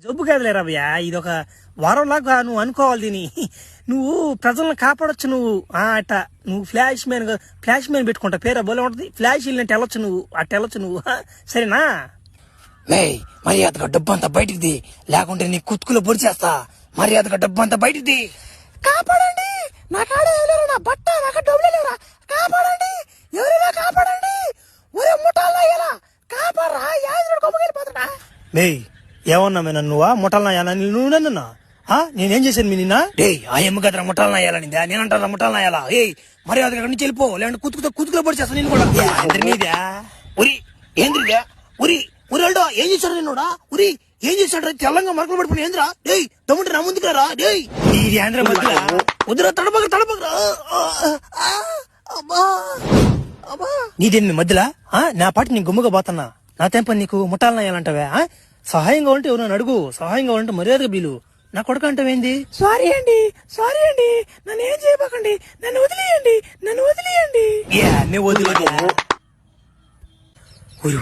జబ్బు కాదులేరా భయ్యా, ఇది ఒక వరంలాగా నువ్వు అనుకోవాలి దీని. నువ్వు ప్రజలను కాపాడొచ్చు నువ్వు. అట్ట నువ్వు ఫ్లాష్ మ్యాన్ పెట్టుకుంటా, పేరు బోలే ఉంటది. ఫ్లాష్ వెళ్ళినట్టు వెళ్ళొచ్చు నువ్వు, అట్ట వెళ్ళొచ్చు నువ్వు. సరేనా? మర్యాదగా డబ్బు అంతా బయటికి, లేకుంటే నీ కుత్తుకులో పొడిచేస్తా. మర్యాదగా డబ్బు అంతా బయటికి. కాపాడండి, నా కాడ ఎవరు, నా బట్ట నాకు డబ్బులు లేవురా, కాపాడండి, ఎవరైనా కాపాడండి. ఒరే ముఠాల్లో ఎలా కాపాడరా, యాదరుడు కొమ్మకెళ్ళిపోతాడా. ఏమన్నా నువ్వా ముఠాలనా? నువ్వు నన్ను నేనేం చేశాను మీ నిన్న? ఆ ఎమ్మ కదరా ముఠాలను అయ్యాలనిందా, నేనంటారా ముఠాలను అయ్యాలా? మర్యాదగా అక్కడి నుంచి వెళ్ళిపో, లేదంటే కుతుకులో పొడిచేస్తా నేను కూడా. ఉరి ఏంద్రిదా, ఉరి ఉరిల్డో ఏం చేశాడు నిన్నోడా? ఉరి ఏం చేశాడు? తెల్లంగా మరకలు పడిపోయి ఏంద్రా? దమ్ముంటే నా ముందుకు రా. ఇది ఆంధ్ర మధ్య వద్దురా, తడపకరా. నీదేంది మధ్యలా? నా పాటి నీ గుమ్మగా పోతున్నా, నా తెంపని నీకు ముఠాలన అయ్యాలంటావే? సహాయంగా ఉంటే ఎవరైనా అడుగు, సహాయంగా ఉంటే మర్యాదగా బీలు. నా కొడుకు అంటావేంది? సారీ అండి, నన్ను ఏం చేయబాకండి, నన్ను వదిలేయండి. నువ్వు వదిలేదు ఊరు